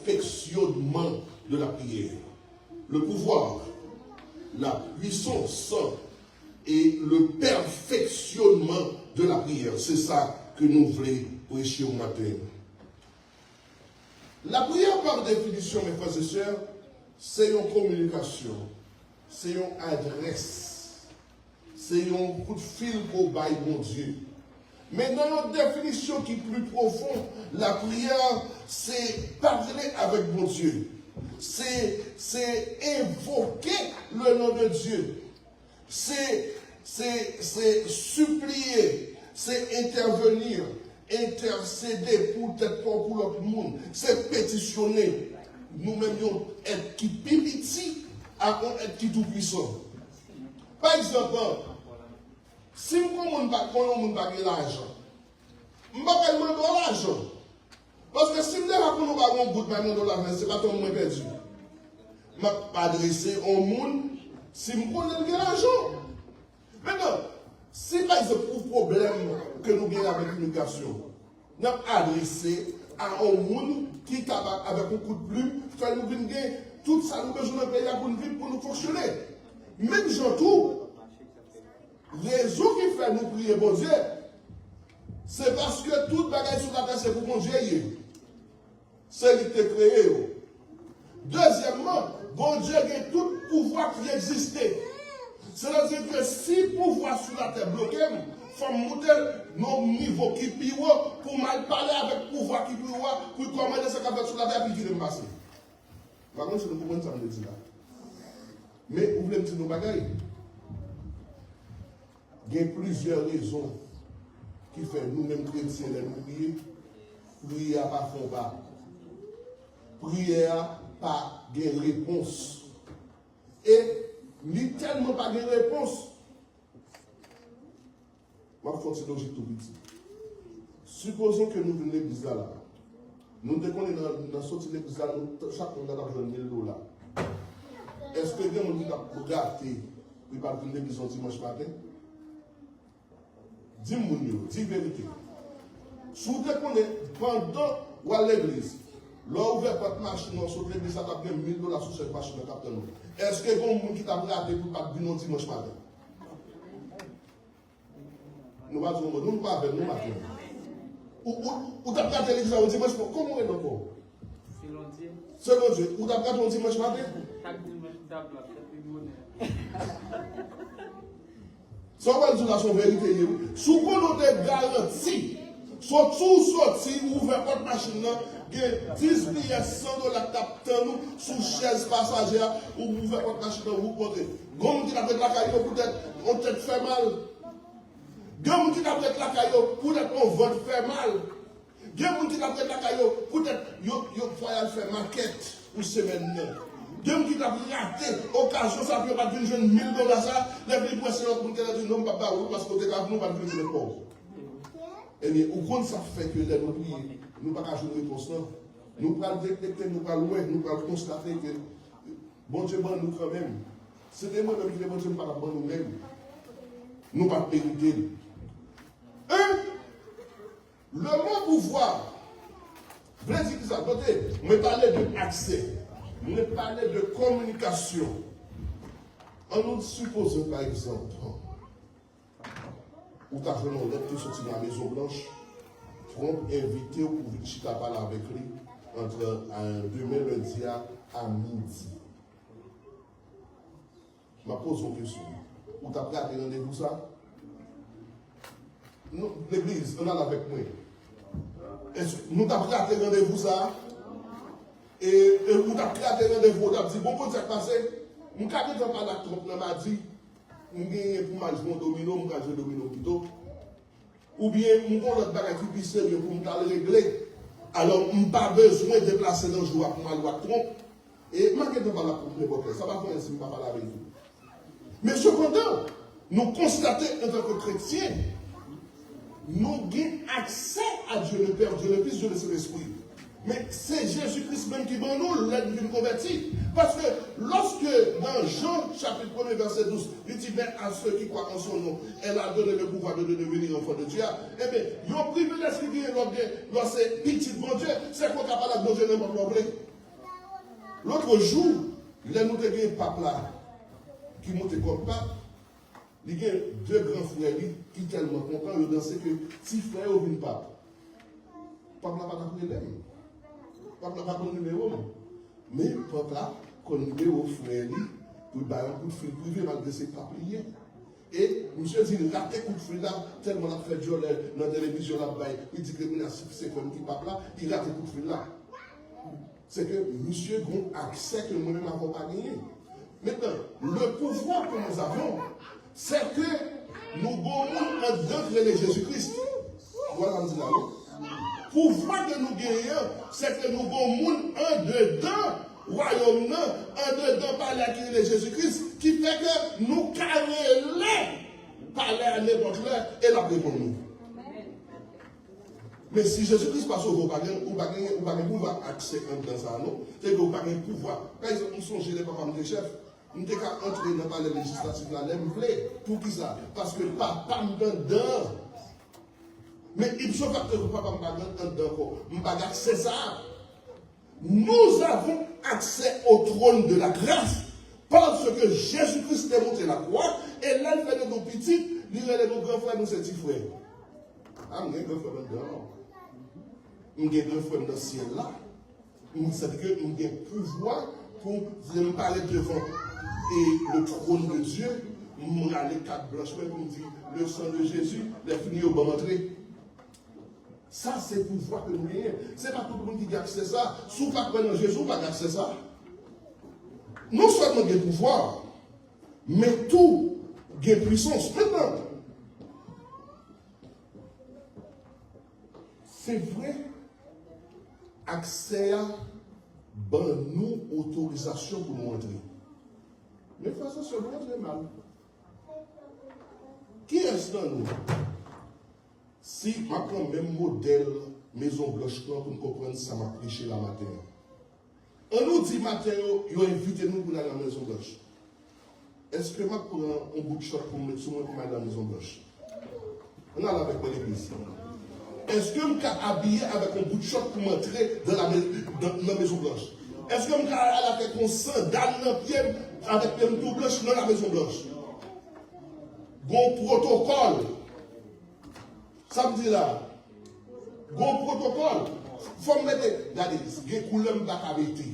perfectionnement de la prière. Le pouvoir, la puissance et le perfectionnement de la prière. C'est ça que nous voulons prêcher au matin. La prière, par définition, mes frères et sœurs, c'est une communication, c'est une adresse, c'est un coup de fil pour bailler mon Dieu. Mais dans notre définition qui est plus profonde, la prière, c'est parler avec mon Dieu. C'est invoquer le nom de Dieu. C'est supplier, c'est intervenir, intercéder pour peut-être pour l'autre monde. C'est pétitionner. Nous-mêmes, être qui pipiti à être qui tout puissant. Par exemple, si je ne connais pas l'argent, je ne vais pas demander l'argent. Parce que si je ne connais pas un bout de $1, ce n'est pas ton moins perdu. Je ne vais pas adresser au monde si je connais l'argent. Maintenant, si par exemple, pour problème que nous avons avec l'immigration, nous avons adressé à un monde qui est capable, avec un coup de plume, faire nous venir tout ça, nous besoin de payer pour nous vivre, pour nous fonctionner. Même gens tout, raison qui fait nous prier bon Dieu, c'est parce que toute bagaille sur la terre, c'est pour mon Dieu. C'est lui qui t'a créé. Deuxièmement, bon Dieu a tout pouvoir qui existait. C'est-à-dire que si le pouvoir sur la terre bloqué, il faut monter nos niveaux qui pire pour mal parler avec le pouvoir qui pire pour commander ce qu'on fait sur la terre et qui va passer. Par contre, c'est le pouvoir ça me dit là. Mais vous voulez me dire nos bagailles? Il y a plusieurs raisons qui font nous-mêmes chrétiens de nous prier. Prière pas fond pas. Prière pas de réponse. Et ni tellement pas de réponse. Je vais faire une logique tout petit. Supposons que nous venons de l'église là. Nous déconnons dans sortie de l'église là, chaque monde a besoin de $1000. Est-ce que quelqu'un nous a gâté pour pas venir de l'église dimanche matin? Dis-moi, dis vérité. Si vous déconnez pendant ou à l'église, là ouvert votre machine, sur l'église, ça t'a pris $1000 sur cette machine. Est-ce que quelqu'un qui t'a gâté pour pas venir dimanche matin? Nous ne sommes pas avec nous matin. Ou t'as gâté l'église au dimanche matin? Comment on est encore? Selon Dieu. Ou t'as gâté au dimanche matin? Ça va dire la vérité. Sous qu'on te garantit, soit tout sorti, ouvert votre machine, il y a 10 billets $100 captant nous sous chaise passagère, ou ouvert votre machine, vous portez. Comme dit avec la caillou, peut-être on te fait mal. Comme dit avec la caillou, peut-être on va te faire mal. Comme dit avec la caillou, peut-être vous pouvez faire maquette pour semaine. Dieu qui t'a raté occasion, ça peut pas venir $1000 ça, les plus précieux pour te dire non, papa, parce que t'es nous pas venir le pauvre. Eh bien, au compte ça fait que les nous prier, nous pas jouer une réponse non. Nous pas détecter, nous pas loin, nous pas constater que bon Dieu bon nous quand même. C'était moi-même qui bon Dieu pas bon nous-mêmes. Nous pas mériter. Le mot pouvoir, je veux dire ça, mais parler de accès. Nous parlons de communication. On nous suppose par exemple, où tu as fait une lettre qui sortit de la Maison Blanche, Trump invité au pour venir parler avec lui entre demain lundi à midi. Je me pose une question. Où tu as pris un rendez-vous ça? L'église, on a avec moi. Nous avons pris un rendez-vous ça? Et vous avez créé des rendez-vous, vous avez dit, bon, quand ça passe, je ne sais pas la trompe, je m'a dit, je vais pour jouer un domino, je vais jouer un domino plutôt. Ou bien, je vais l'autre bagage plus sérieux pour me régler. Alors, je n'ai pas besoin de déplacer dans le jour pour me jouer trompe. Et je ne sais pas la trompe, ça va faire ainsi, je ne vais pas parler avec vous. Mais cependant, nous constatons en tant que chrétiens, nous avons accès à Dieu le Père, Dieu le Fils, Dieu le Saint-Esprit. Mais c'est Jésus-Christ même qui va nous l'aide d'une convertie. Parce que lorsque dans Jean chapitre 1 verset 12, il dit mais à ceux qui croient en son nom, elle a donné le pouvoir de devenir enfant de Dieu. Eh bien, il y a un privilège qui vient lorsque c'est petit bon Dieu, c'est qu'on n'a pas la bon Dieu n'importe quoi. L'autre jour, là, nous avons un pape là, qui monte comme pape. Il y a deux grands frères qui sont tellement contents de danser que si frère ou une pape. Pape n'a pas appelé l'aime. Pape n'a pas donné numéro. Mais pape là, connaît au frère pour faire un coup de fil privé malgré ses papes liés. Et monsieur dit, il a raté coup de fil là, tellement il a fait de dans la télévision là, il dit que c'est comme qui pape là, il a raté coup de fil là. C'est que monsieur a accès que nous-mêmes n'avons pas gagné. Maintenant, le pouvoir que nous avons, c'est que nous avons un dedans de Jésus-Christ. Voilà, on dit là. Le pouvoir que nous gagnons, c'est que nous avons un dedans, royaume, un dedans par la de Jésus-Christ, qui fait que nous carrons parler à n'importe l'heure et la pour nous. Mais si Jésus-Christ passe au vous n'avez pouvoir accès dans ça, non? C'est que vous n'avez pas pouvoir. Par exemple, nous sommes les papas de chef. Nous devons entrer dans le législatif là, l'aime plaît. Pour qui ça? Parce que papa me donne dedans. Mais il faut pas que papa me donne dedans. Je n'ai pas accès à ça. Nous avons accès au trône de la grâce. Parce que Jésus-Christ a monté la croix. Et là, il fait de nos petits. Il a nos grands frères, nous petits frères. Ah, je n'ai pas grand frère dedans. Je n'ai pas grand frère dans le ciel là. C'est que nous avons pouvoir pour me parler devant et le trône de Dieu. Nous avons les quatre blanches pour me dire le sang de Jésus, les finis au bon entrée. Ça, c'est le pouvoir que nous avons. Ce n'est pas tout le monde qui a accès à ça. Si vous ne pouvez pas Jésus, vous n'avez pas accès à ça. Non seulement il y a pouvoir, mais tout il y a puissance. Maintenant, c'est vrai, accès à nous autorisation pour nous entrer. Mais face à ce moment, mal. Qui est-ce dans nous? Si je prends le même modèle Maison Blanche pour nous comprendre ça m'a prêché la matin. On nous dit matin, ils ont invité nous pour aller à la Maison Blanche. Est-ce que je prends un bout de choc pour mettre sur moi pour aller à la Maison Blanche? On a avec l'église. Est-ce que je suis habillé avec un bout de choc pour m'entrer dans la Maison Blanche? Est-ce que je suis allé avec un sandal dans le pied avec une tout blanche dans la Maison Blanche? Bon protocole. Ça me dit là. Bon protocole. Il faut mettre. Regardez, des couleurs d'activité.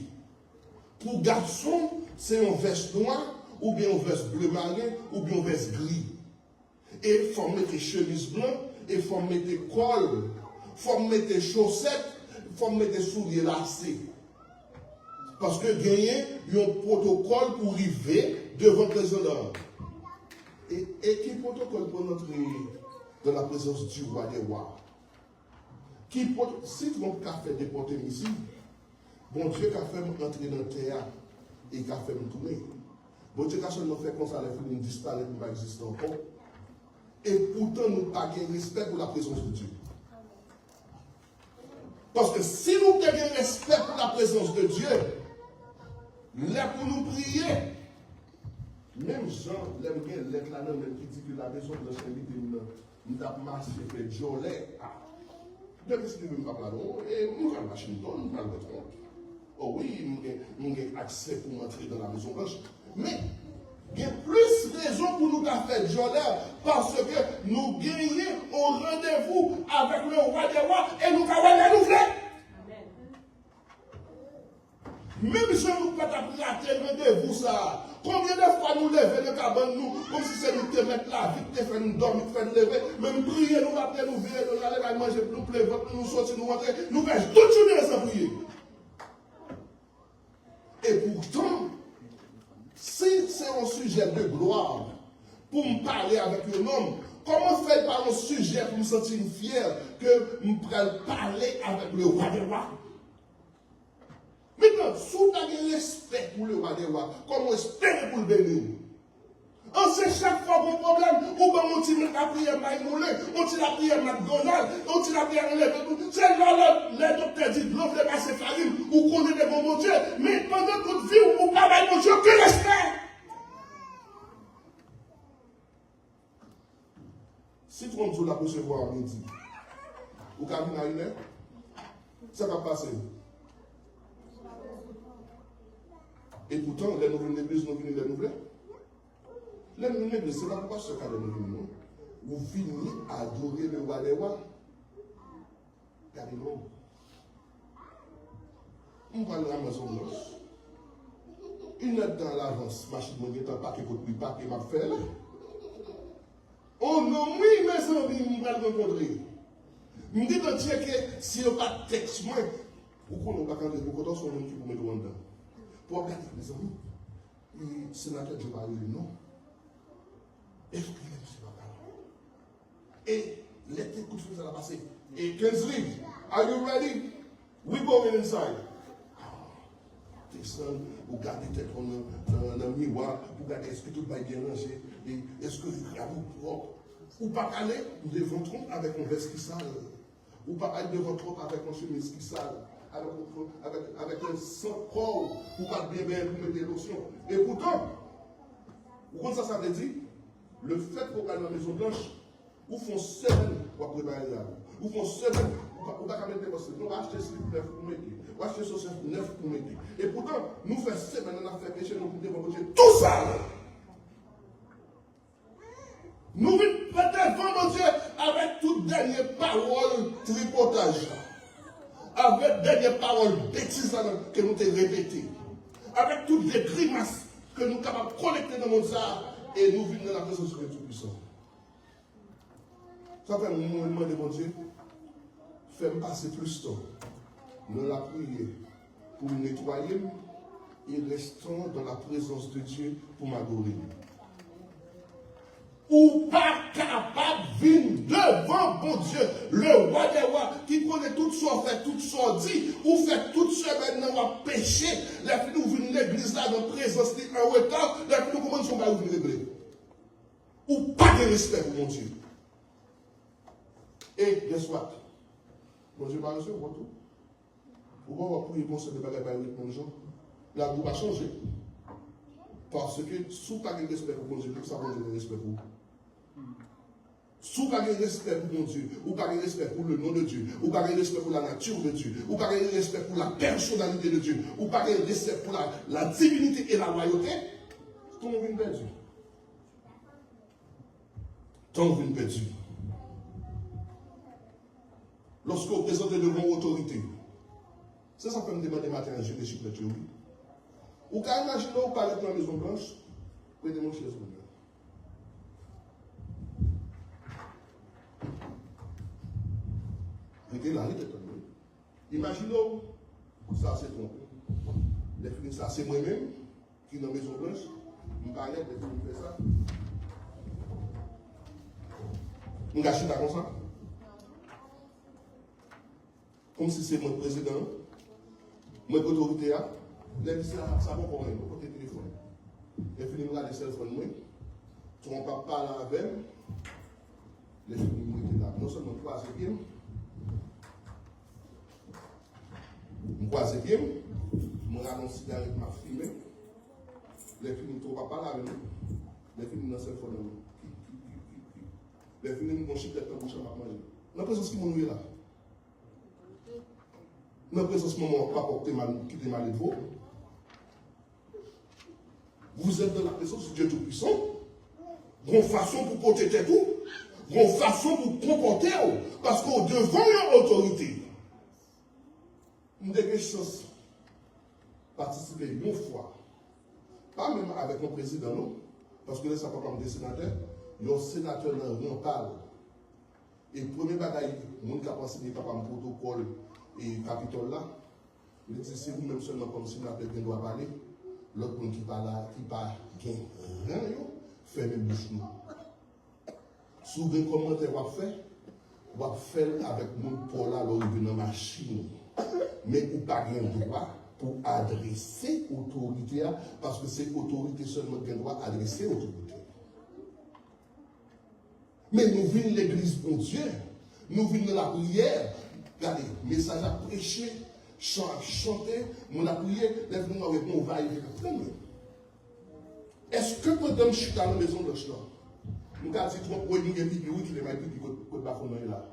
Pour garçon, c'est un veste noir, ou bien un veste bleu marine, ou bien un veste gris. Et il faut mettre des chemises blanches, et il faut mettre des cols, il faut mettre des chaussettes, il faut mettre des souliers lacés. Parce que gagner, il y a un protocole pour arriver devant le président. Et quel protocole pour entrer dans la présence du roi des rois? Si tu as fait déporter ici, bon Dieu a fait entrer dans le théâtre et a fait me tourner. Bon Dieu a seulement fait comme ça, les films disparaissent, ne pas exister encore. Et pourtant, nous n'avons pas de respect pour la présence de Dieu. Parce que si nous avons respect pour la présence de Dieu, là pour nous prier, même Jean, l'aime bien, l'être là, même qui dit que la maison de l'Ange nous a marché, fait jolet. Depuis ce que nous avons parlé, et nous avons marché, nous avons parlé de compte. Oh oui, nous avons accès pour entrer dans la maison blanche. Mais, il y a plus de raisons pour nous faire jolet, parce que nous gagnons au rendez-vous avec le roi des rois et nous avons la nouvelle. Même si nous ne pouvons pas rater le rendez-vous, ça. Combien de fois nous levons le cabane, nous, comme si c'est nous te mettre là, vite, te faire nous dormir, te faire nous lever, même prier, nous appeler, nous virer, nous aller manger, nous pleurer, nous sortir, nous rentrer, nous faire toute journée sans prier. Et pourtant, si c'est un sujet de gloire, pour me parler avec un homme, comment faire par un sujet pour me sentir fier que je peux parler avec le roi des rois? Maintenant, si vous avez respect pour le roi des rois, comment espérer pour le bénir? On sait chaque fois qu'on problème, ou bien on tire la prière Maïmoulé, on tire la prière McDonald, on tire la prière c'est là les docteurs disent, l'on fait passer farine, ou qu'on est des bons Dieu, mais pendant toute vie, on ne parle pas de Dieu, que respect! Si tu rentres la recevoir à midi, ou qu'à venir à une heure, ça va passer. Et pourtant, les nouvelles l'église, nous venons les nouvelles. Les nouvelles l'église, c'est pas pourquoi ce cas de nous venons. Vous venez adorer le roi des rois. Regardez-nous. On parle de la maison blanche. Une note dans l'avance, machine de monnaie, pas que votre pas que m'a fait. Oh non, oui, mes amis, je vais le rencontrer. Je me dis que si on n'a pas de texte, moi, pourquoi on n'a pas de texte, pourquoi on n'a pas de texte, pour regarder mes amis, le sénateur Joe Biden, non. Est-ce qu'il est M. Bacala? Et l'été coup de feu, ça va passer. Et Kinsley, are you ready? We going inside. Vous gardez tête dans le miroir, vous gardez est-ce que tout va bien rangé, est-ce que vous avez propre. Ou pas aller devant trop avec un veste qui sale, ou pas aller devant trop avec un chemise qui sale, avec un sang propre, ou pas bien pour mettre des lotions. Et pourtant, vous comprenez ça veut dire? Le fait qu'on va dans la Maison Blanche, vous font semaine pour préparer la route. Vous font semaine pour pas mettre des possibles. Nous acheter ce neuf pour mettre. Vous achetez ce neuf pour mettre. Et pourtant, nous faisons semaine, on a fait péché, nous pouvons manger tout ça. Nous devant mon Dieu avec toute dernière parole tripotage. Avec dernière parole bêtise que nous t'ai répétée. Avec toutes les grimaces que nous sommes capables de collecter dans le monde. Et nous vivons dans la présence de Dieu Tout-Puissant. Ça fait un moment de mon Dieu. Fais-moi passer plus de temps dans la prière pour me nettoyer et restons dans la présence de Dieu pour m'adorer. Ou pas capable de venir devant bon Dieu, le roi des rois, qui connaît tout ce fait, tout ce dit, ou fait tout ce maintenant à péché, les filles nous viennent l'église là dans la présence en retard, les filles nous commençons à ouvrir l'église. Ou pas de respect pour mon Dieu. Et guess what? Bon Dieu va recevoir tout. Pourquoi on va prier pour ce débat avec mon gens? La roue va changer. Parce que si vous n'avez pas de respect pour mon Dieu, ça va donner respect pour vous. Si vous n'avez pas de respect pour mon Dieu, ou pas de respect pour le nom de Dieu, ou pas de respect pour la nature de Dieu, ou pas de respect pour la personnalité de Dieu, ou pas de respect pour la divinité et la royauté, tout le monde vient perdu. Tout le monde vient perdu. Lorsque vous présentez devant l'autorité, ça peut me demander matin, je vais chiffrer oui. Ou quand imaginez vous parlez dans la Maison Blanche, vous pouvez demander chez vous. Regardez la réalité. Imaginez, ça c'est trompé. Les films, ça c'est moi-même qui est dans la Maison Blanche. Je me parlais de faire ça. Je me gâche comme ça. Comme si c'est mon président, mon autorité, les lycéens, ça va pour moi, côté téléphone. Les filles nous regardent le téléphone, tu ne vas pas parler avec eux, les filles nous étaient là. Non seulement croiser bien, je croise bien, je ramasse une cigarette, ma fille, les filles ne vont pas parler avec nous, les filles nous dans le téléphone, les filles nous vont chiffrer dans la bouche à manger. La présence qui m'en est là. Dans la présence, moment, pas qui était mal de vous. Vous êtes dans la présence de Dieu Tout-Puissant. Vous avez une façon pour porter tête tout. Vous avez une façon pour comporter. Parce qu'au devant de l'autorité, nous avons des chances de participer une fois. Pas même avec le président, non. Parce que là, ça ne peut pas comme des sénateurs. Il y a un sénateur dans le parle. Et le premier bagaille, mon qui a passé des papas en protocole et Capitole là, il dit c'est vous-même seulement comme sénateur qui doit parler. L'autre monde qui parle là, qui parle, rien, fermez bouche nous. Si vous avez un commentaire à faire avec mon pour là, dans la machine. Mais vous n'avez pas de droit pour adresser l'autorité, parce que c'est l'autorité seulement qui a le droit d'adresser l'autorité. Mais nous venons l'église pour Dieu, nous venons la prière, regardez, message à prêcher, chant à chanter, nous la prière, lève-nous avec nous, on va y aller. Est-ce que pendant que je suis dans la maison de Chlan, nous avons dit, oui, nous avons dit, oui, qu'il est mal pipi, que le bafon est là.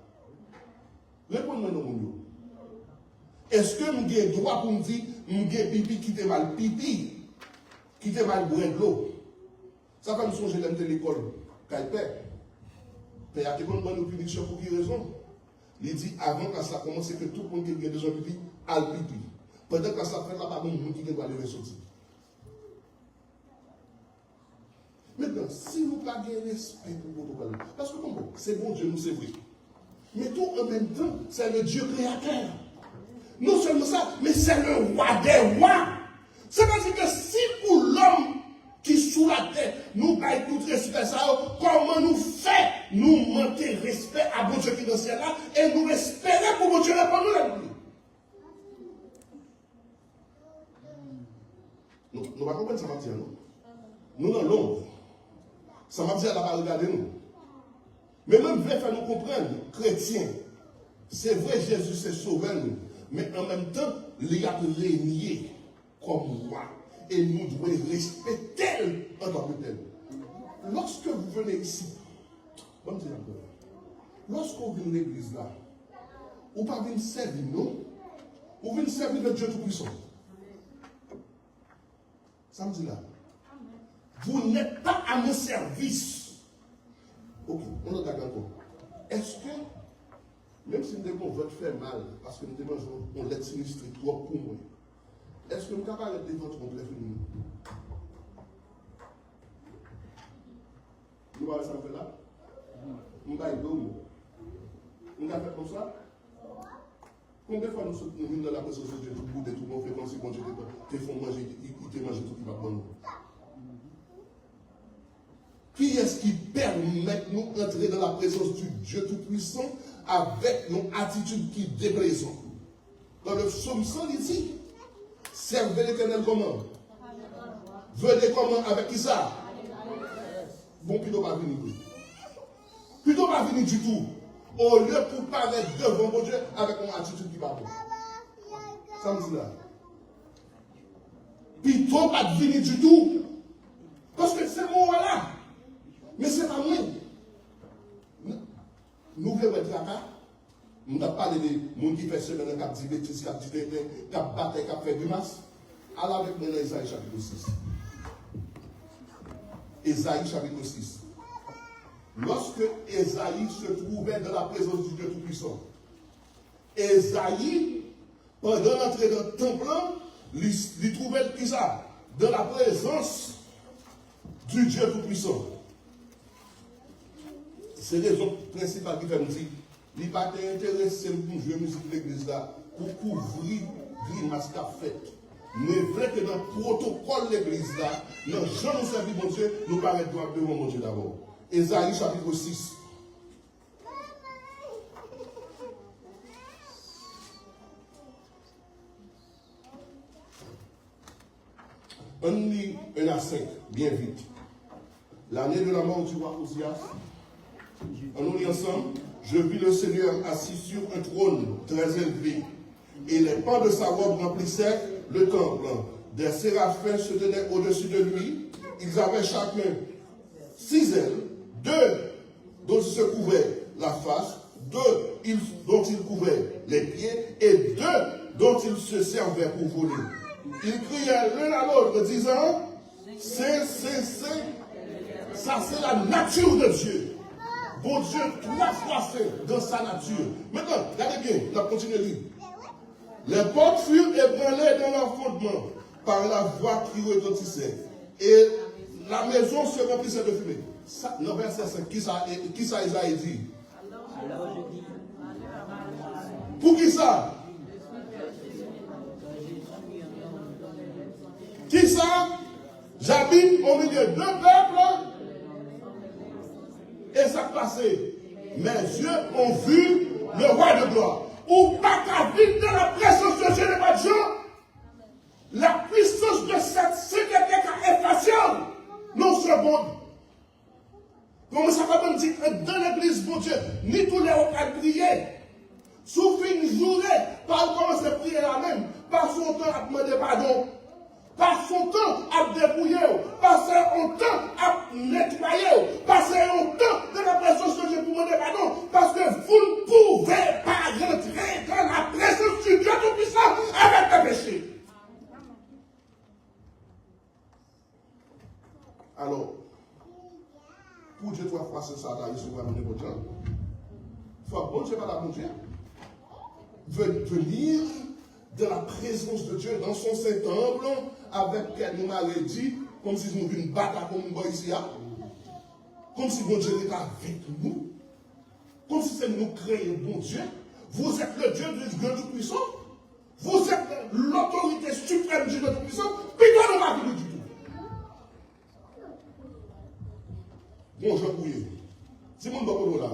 Répondez-moi, non, est-ce que nous avons droit pour nous dire, nous avons pipi qui est mal pipi? qui te mal boire de l'eau. Ça fait me songer l'aime de l'école. Quand père. Père a été une bonne punition pour quelle raison? Il dit avant que ça commence, c'est que tout le monde qui a besoin de pipi, a le pipi. Pendant que ça fait là, pas de monde qui doit aller sortir. Maintenant, si nous n'avons pas de respect pour le protocole, parce que bon, c'est bon Dieu, nous c'est vrai. Mais tout en même temps, c'est le Dieu créateur. Non seulement ça, mais c'est le roi des rois. C'est-à-dire que si pour l'homme qui sous la terre, nous avons tout respect, ça, comment nous fait nous manquer respect à bon Dieu qui est dans ce ciel-là et nous espérer pour bon Dieu répondre nous la pluie. Nous ne pouvons pas comprendre ça m'a dit, non? Nous dans l'ombre. Ça m'a dit, elle n'a pas regardé nous. Mais même voulait faire nous comprendre, chrétiens, c'est vrai Jésus s'est sauvé nous, mais en même temps, il a régné comme roi. Et nous devons respecter en tant que tel. Lorsque vous venez ici, bon Dieu encore, lorsque vous venez à l'église là, vous ne pas venir servir nous, vous venez servir le Dieu Tout-Puissant. Ça me dit là. Vous n'êtes pas à mon service. Ok, on est d'accord. Est-ce que, même si nous veut faire mal, parce que nous devons on l'aide sinistre trop pour moi, est-ce que nous sommes capables de défendre contre les féminines? Nous voyons ça fait là? Nous avons deux mots. Nous avons fait comme ça? Combien de fois nous sommes dans la présence de Dieu, tout le monde, tout le monde fait comme si bon Dieu te fait manger, il te mange tout qui va prendre. Qui est-ce qui permet de nous entrer dans la présence du Dieu Tout-Puissant avec une attitude qui déplaise? Dans le psaume 100, il dit, servez l'Éternel comment? Venez comment avec qui ça? Bon, plutôt pas venir. Plutôt pas venir du tout. Au lieu pour paraître devant mon Dieu avec une attitude qui va bien. Ça me dit là. Plutôt pas venir du tout. Parce que c'est moi là. Mais c'est pas moi. Nous voulons être là. Nous avons parlé des gens qui font semaine, qui ont dit bêtises, qui ont dit tété, qui ont battu, qui ont fait grimace. Allez avec moi dans Isaïe chapitre 6. Isaïe chapitre 6. Lorsque Esaïe se trouvait dans la présence du Dieu Tout-Puissant, Esaïe, pendant l'entrée dans le temple, il trouvait qui ça? Dans la présence du Dieu Tout-Puissant. C'est la raison principale qui fait me dire, il n'est pas intéressé pour jouer musique de l'église là, pour couvrir grimace qu'a fait. Mais vrai que dans le protocole de l'église là, dans Jean nous servir mon Dieu, nous paraître devant mon Dieu d'abord. Esaïe chapitre 6. On lit 1 à 5, bien vite. L'année de la mort du roi Osias. On lit ensemble. Je vis le Seigneur assis sur un trône très élevé, et les pans de sa robe remplissaient le temple. Des séraphins se tenaient au-dessus de lui. Ils avaient chacun 6 ailes, 2 dont ils se couvraient la face, 2 dont ils couvraient les pieds, et 2 dont ils se servaient pour voler. Ils criaient l'un à l'autre, disant, c'est, ça c'est la nature de Dieu. Bon Dieu, 3 fois saint dans sa nature. Maintenant, regardez bien, on continue à lire. Les portes furent ébranlées dans leur fondement par la voix qui retentissait. Et la maison se remplissait de fumée. Dans verset 5, qui ça Isaïe dit? Pour qui ça? Qui ça? J'habite au milieu de 2 peuples. Et ça passait. Mes yeux ont vu le roi de gloire. Ou pas qu'à vivre dans la présence de Dieu de votre Dieu. La puissance de cette sécurité est faciale. Non seconde. Comme ça va me dire dans l'église, mon Dieu, ni tous les hauts à prier. Sous une journée, pas commencer à prier la même. Pas son temps à demander pardon. Pas son temps à dépouiller. Passer son temps à nettoyer. Passer son temps dans la présence de Dieu pour demander pardon. Parce que vous ne pouvez pas rentrer dans la présence du Dieu Tout-Puissant avec le péché. Alors, pour Dieu, trois fois, c'est ça, là, il se voit dans les gens. Il faut bon Dieu, pas la bon Dieu. Venir de la présence de Dieu dans son Saint-Temple avec quel nous dit, comme si nous venions battre comme nous ici, comme si bon Dieu était avec nous, comme si c'est nous créer bon Dieu. Vous êtes le Dieu du Dieu Tout-Puissant. Vous êtes l'autorité suprême du Dieu Tout-Puissant. Puis nous ne pas du tout. Bonjour pour vous. Si mon bon là.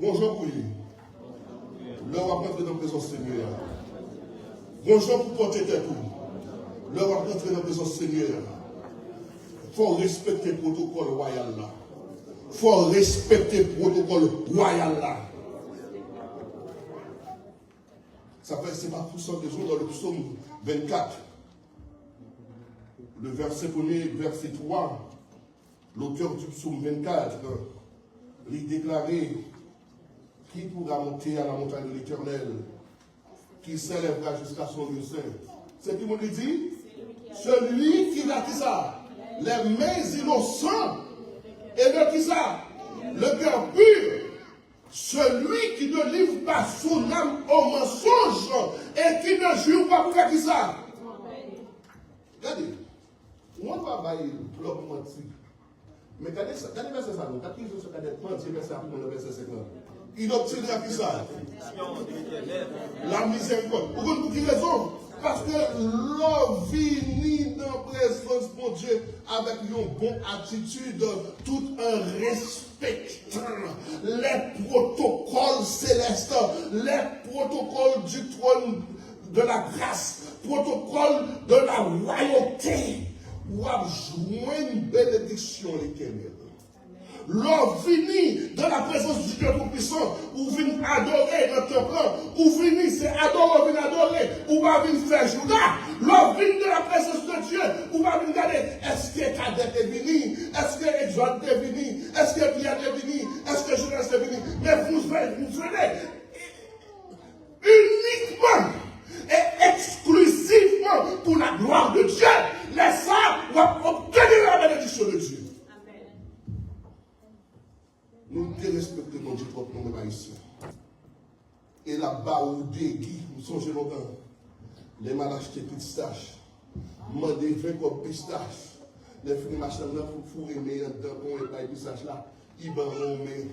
Bonjour pour vous. Leur va rentrer dans la présence Seigneur. Bonjour pour porter tête tout. Leur va rentrer dans la présence Seigneur. Il faut respecter le protocole royal là. Il faut respecter le protocole royal là. Ça fait, c'est pas tout ça que dans le psaume 24. Le verset 1er, verset 3. L'auteur du psaume 24, il déclarait qui pourra monter à la montagne de l'Éternel, qui s'élèvera jusqu'à son lieu saint. C'est qui me dit? Celui qui a dit ça, les mains innocentes, et le qui ça? Le cœur pur. Celui qui ne livre pas son âme au mensonge et qui ne jure pas pour faire qui ça? Regardez, on va bailler l'homme menti. Mais regardez ça, regardez verset ça, regardez ce que menti, verset après le verset 50. Il obtiendra qui ça? La miséricorde. Pour quelle raison? Parce que l'homme vit dans la présence de Dieu avec une bonne attitude, tout en respectant les protocoles célestes, les protocoles du trône de la grâce, protocole de la royauté, où a joint une bénédiction éternelle. L'homme finit dans la présence du Dieu Tout-Puissant, ou vient adorer notre temple, ou finit, c'est adorer, vient adorer, ou va venir faire Judas. L'homme vient de la présence de Dieu, ou va venir regarder, est-ce que Cadet est venu, est-ce que Exode est venu, est-ce que Pierre est venu, est-ce que Jonas est venu, mais vous venez uniquement et exclusivement pour la gloire de Dieu. Les saints vont obtenir la bénédiction de Dieu. Nous respectons notre propre nom haïtien. Et la baoudé qui, nous sommes longtemps, les mal achetés pistaches, mandé 20 comme pistaches, les fruits machin là pour fourrer meilleur dedans, on est pas pistache là, ils vont mais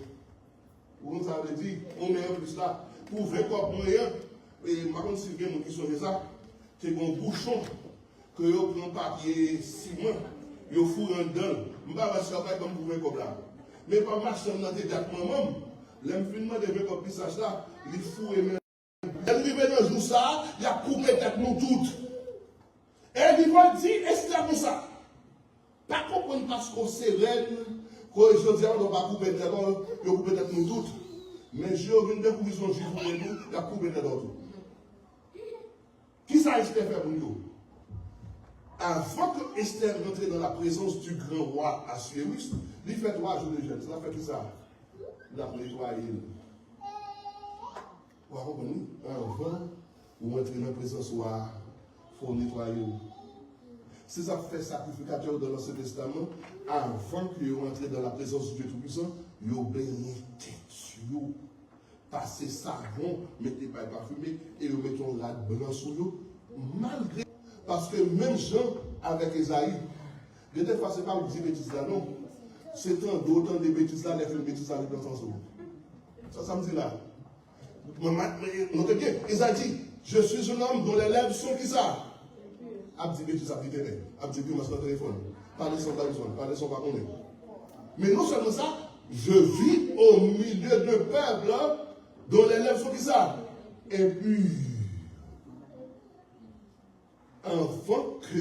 vous avez dit, on met un plus là, pour 20 comme moyen, et maintenant si vous avez qui sont ça, c'est un bouchon, que vous prenez papier ciment, vous fourrez dedans, je ne vais pas faire comme vous 20 comme là. Mais pas marcher dans des dates moi-même. L'infiniment de mes copies là, il faut aimer. Elle arrive dans le jour ça, il a coupé tête nous toutes. Et il va dire, est-ce comme ça? Pas comprendre parce qu'on sereine, que je dis, on ne va pas couper tête, il a coupé tête nous toutes. Mais je viens de découvrir son juif pour nous, il a coupé tête nous toutes. Qui ça Esther fait pour nous? Avant que Esther rentre dans la présence du grand roi Assuérus, il fait 3 jours de jeûne. Ça fait tout ça. Il a nettoyé. Vous comprenez? Avant, vous entrez dans la présence du roi, il faut nettoyer. Si ça fait sacrificateur dans l'Ancien Testament, avant que vous entrez dans la présence du Dieu Tout-Puissant, vous baignez tête. Vous passez savon, mettez pas parfumé et vous mettez un rad blanc sur vous. Malgré. Parce que même Jean avec Esaïe, de toute façon, ce n'est pas vous dire bêtises là, non. C'est tant d'autant de bêtises là, les films bêtises là, les plans ça me dit là. Notez bien, Esaïe dit, je suis un homme dont les lèvres sont qui ça? Abdi bêtises, abdi terrain, abdi bio, masque téléphone, parlez sans téléphone, parlez sans pas connaître. Mais non seulement ça, je vis au milieu de peuples dont les lèvres sont qui ça? Et puis, avant que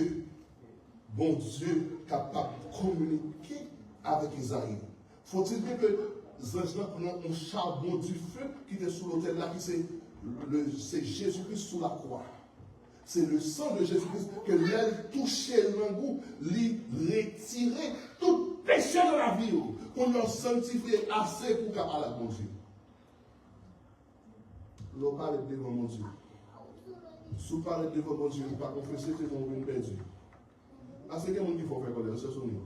bon Dieu capable de communiquer avec Isaïe, faut-il dire que les anges prennent un charbon du feu qui était sous l'autel là, c'est Jésus-Christ sous la croix. C'est le sang de Jésus-Christ que l'aile touchait l'angou, lui retirer tout péché de la vie, pour nous sanctifier assez pour qu'à la bon Dieu. L'on parle devant mon Dieu. Si vous parlez devant mon Dieu, vous ne pas confesser, c'est qu'on vient perdu. Ah, c'est quelqu'un qui faut faire colère, c'est son nom.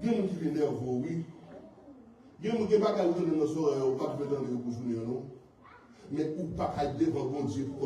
Il y a des gens qui viennent nerveux, oui. Il y a des gens qui ne peuvent pas dans nos oreilles, ou pas dans les bouches, non. Mais ou pas devant bon Dieu pour